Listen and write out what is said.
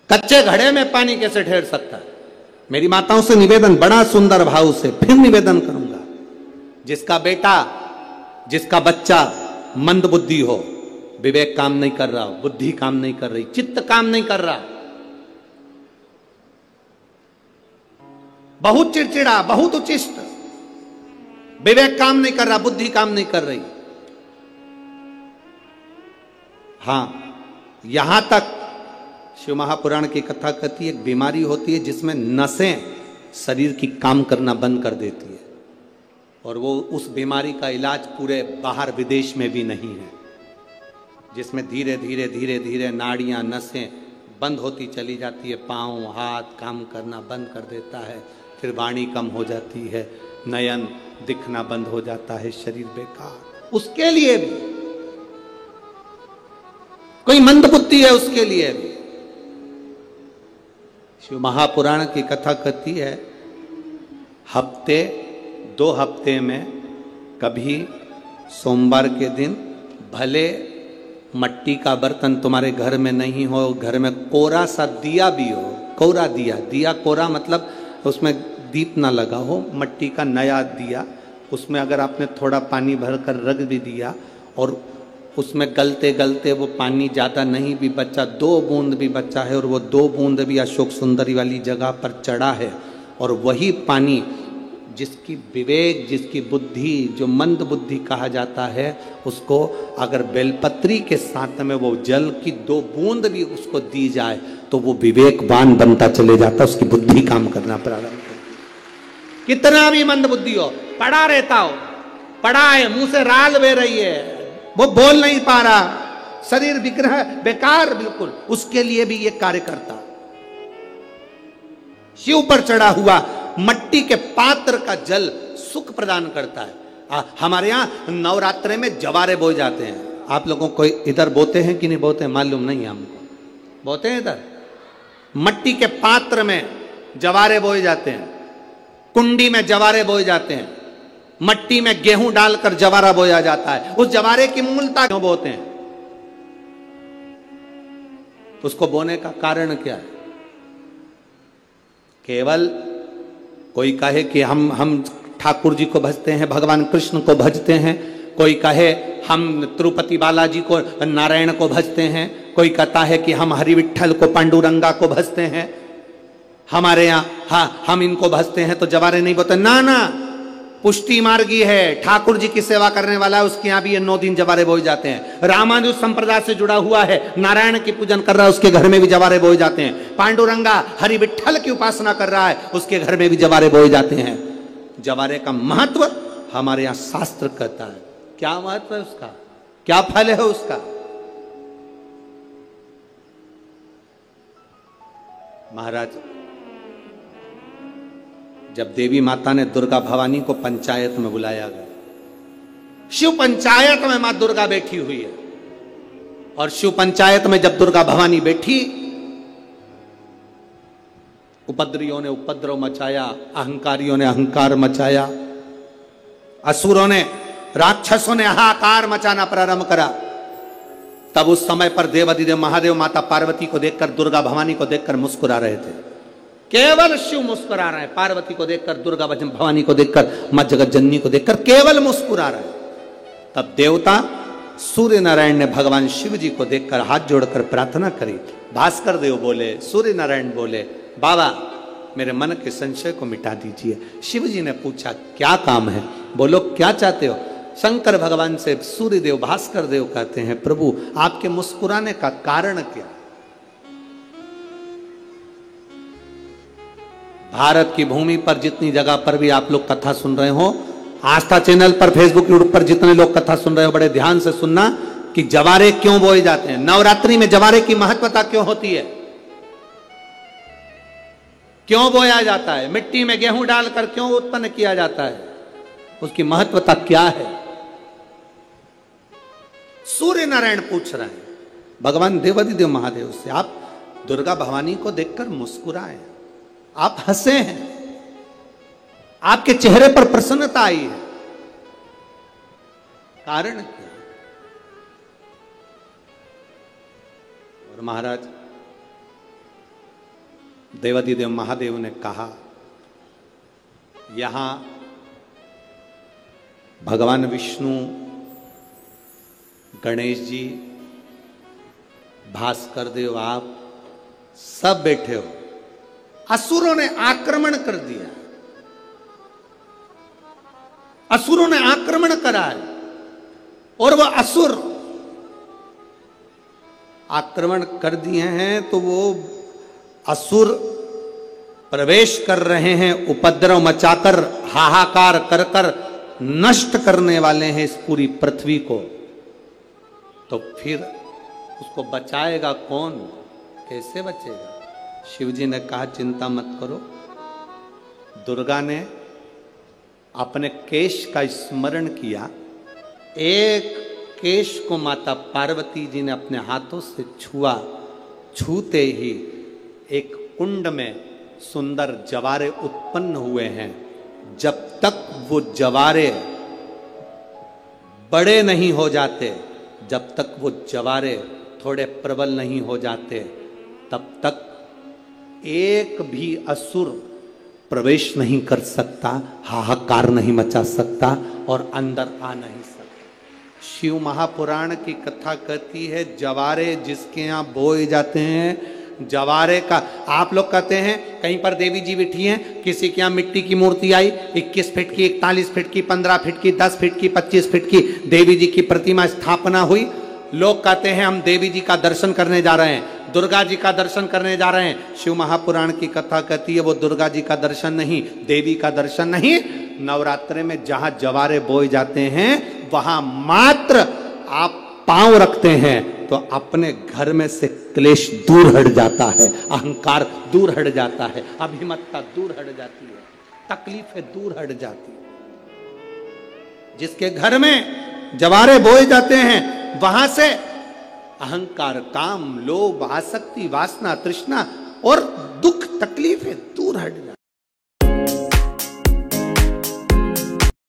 कच्चे घड़े में पानी कैसे ठहर सकता है? मेरी माताओं से निवेदन, बड़ा सुंदर भाव से फिर निवेदन करूंगा, जिसका बेटा, जिसका बच्चा मंद बुद्धि हो, विवेक काम नहीं कर रहा हो, बुद्धि काम नहीं कर रही, चित्त काम नहीं कर रहा, बहुत चिड़चिड़ा, बहुत उचिष्ट, विवेक काम नहीं कर रहा, बुद्धि काम नहीं कर रही, हां, यहां तक शिव महापुराण की कथा कहती है एक बीमारी होती है जिसमें नसें शरीर की काम करना बंद कर देती है, और वो उस बीमारी का इलाज पूरे बाहर विदेश में भी नहीं है, जिसमें धीरे धीरे धीरे धीरे नाड़ियां, नसें बंद होती चली जाती है, पांव हाथ काम करना बंद कर देता है, फिर वाणी कम हो जाती है, नयन दिखना बंद हो जाता है, शरीर बेकार। उसके लिए भी कोई मंदबुद्धि है, उसके लिए भी शिव महापुराण की कथा कहती है हफ्ते 2 हफ्ते में कभी सोमवार के दिन भले मट्टी का बर्तन तुम्हारे घर में नहीं हो, घर में कोरा सा दिया भी हो, कोरा दिया, दिया कोरा मतलब उसमें दीप ना लगा हो, मट्टी का नया दिया, उसमें अगर आपने थोड़ा पानी भरकर रख भी दिया और उसमें गलते गलते वो पानी ज़्यादा नहीं भी बचा, 2 बूंद भी बचा है, और वो 2 बूंद भी अशोक सुंदरी वाली जगह पर चढ़ा है, और वही पानी जिसकी विवेक, जिसकी बुद्धि, जो मंद बुद्धि कहा जाता है, उसको अगर बेलपत्री के साथ में वो जल की 2 बूंद भी उसको दी जाए तो वो विवेकवान बनता चले जाता, उसकी बुद्धि काम करना प्रारंभ करती। कितना भी मंद बुद्धि हो, पड़ा रहता हो, पड़ा है, मुंह से राल बह रही है, वो बोल नहीं पा रहा, शरीर विग्रह बेकार बिल्कुल, उसके लिए भी ये कार्य करता। शिव पर चढ़ा हुआ मट्टी के पात्र का जल सुख प्रदान करता है। हमारे यहां नवरात्रे में जवारे बोए जाते हैं, आप लोगों को इधर बोते हैं कि नहीं बोते मालूम नहीं हमको, बोते हैं इधर, मट्टी के पात्र में जवारे बोए जाते हैं, कुंडी में जवारे बोए जाते हैं, मट्टी में गेहूं डालकर जवारा बोया जाता है। उस जवारे की मूलता क्यों बोते हैं, उसको बोने का कारण क्या है? केवल कोई कहे कि हम ठाकुर जी को भजते हैं, भगवान कृष्ण को भजते हैं, कोई कहे हम तिरुपति बालाजी को, नारायण को भजते हैं, कोई कहता है कि हम हरि विठल को, पांडुरंगा को भजते हैं, हमारे यहाँ हाँ हम इनको भजते हैं तो जवारे नहीं बोते। ना ना, पुष्टि मार्गी है, ठाकुर जी की सेवा करने वाला है, उसके यहाँ भी ये 9 दिन जवारे बोए जाते हैं। रामानुज संप्रदाय से जुड़ा हुआ है, नारायण की पूजन कर रहा है, उसके घर में भी जवारे बोए जाते हैं। पांडुरंगा हरि विठल की उपासना कर रहा है, उसके घर में भी जवारे बोए जाते हैं। जवारे का महत्व हमारे यहाँ शास्त्र कहता है। क्या महत्व है उसका, क्या फल है उसका? महाराज, जब देवी माता ने दुर्गा भवानी को पंचायत में बुलाया गया, शिव पंचायत में मां दुर्गा बैठी हुई है, और शिव पंचायत में जब दुर्गा भवानी बैठी, उपद्रवियों ने उपद्रव मचाया, अहंकारियों ने अहंकार मचाया, असुरों ने, राक्षसों ने हाहाकार मचाना प्रारंभ करा। तब उस समय पर देवाधिदेव महादेव माता पार्वती को देखकर, दुर्गा भवानी को देखकर मुस्कुरा रहे थे। केवल शिव मुस्कुरा रहे हैं, पार्वती को देखकर, दुर्गा भवानी को देखकर, मां जगत जननी को देखकर केवल मुस्कुरा रहे हैं। तब देवता सूर्य नारायण ने भगवान शिव जी को देखकर हाथ जोड़कर प्रार्थना करी। भास्कर देव बोले, सूर्य नारायण बोले, बाबा मेरे मन के संशय को मिटा दीजिए। शिव जी ने पूछा क्या काम है, बोलो क्या चाहते हो? शंकर भगवान से सूर्य देव, भास्कर देव कहते हैं, प्रभु आपके मुस्कुराने का कारण क्या? भारत की भूमि पर जितनी जगह पर भी आप लोग कथा सुन रहे हो, आस्था चैनल पर, फेसबुक, यूट्यूब पर जितने लोग कथा सुन रहे हो, बड़े ध्यान से सुनना कि जवारे क्यों बोए जाते हैं, नवरात्रि में जवारे की महत्वता क्यों होती है, क्यों बोया जाता है, मिट्टी में गेहूं डालकर क्यों उत्पन्न किया जाता है, उसकी महत्वता क्या है? सूर्य नारायण पूछ रहे हैं भगवान देवाधिदेव महादेव से, आप दुर्गा भवानी को देखकर मुस्कुराए, आप हंसे हैं, आपके चेहरे पर प्रसन्नता आई है, कारण क्या? और महाराज देवाधिदेव महादेव ने कहा, यहां भगवान विष्णु, गणेश जी, भास्कर देव, आप सब बैठे हो। असुरों ने आक्रमण कर दिया, असुरों ने आक्रमण करा है, और वह असुर आक्रमण कर दिए हैं तो वो असुर प्रवेश कर रहे हैं, उपद्रव मचाकर, हाहाकार कर कर नष्ट करने वाले हैं इस पूरी पृथ्वी को। तो फिर उसको बचाएगा कौन, कैसे बचेगा? शिव जी ने कहा, चिंता मत करो। दुर्गा ने अपने केश का स्मरण किया, एक केश को माता पार्वती जी ने अपने हाथों से छुआ, छूते ही एक कुंड में सुंदर जवारे उत्पन्न हुए हैं। जब तक वो जवारे बड़े नहीं हो जाते, जब तक वो जवारे थोड़े प्रबल नहीं हो जाते, तब तक एक भी असुर प्रवेश नहीं कर सकता, हाहाकार नहीं मचा सकता और अंदर आ नहीं सकता। शिव महापुराण की कथा कहती है, जवारे जिसके यहाँ बोए जाते हैं, जवारे का, आप लोग कहते हैं कहीं पर देवी जी बैठी हैं, किसी के यहाँ मिट्टी की मूर्ति आई, 21 फीट की, 41 फीट की, 15 फीट की, 10 फीट की, 25 फीट की देवी जी की प्रतिमा स्थापना हुई। लोग कहते हैं हम देवी जी का दर्शन करने जा रहे हैं, दुर्गा जी का दर्शन करने जा रहे हैं। शिव महापुराण की कथा कहती है वो दुर्गा जी का दर्शन नहीं, देवी का दर्शन नहीं। नवरात्रे में जहां जवारे बोए जाते हैं वहां मात्र आप पांव रखते हैं तो अपने घर में से क्लेश दूर हट जाता है, अहंकार दूर हट जाता है, अभिमतता दूर हट जाती है, तकलीफें दूर हट जाती है। जिसके घर में जवारे बोए जाते हैं वहां से अहंकार, काम, लोभ, आसक्ति, वासना, तृष्णा और दुख, तकलीफें दूर हट जाती है।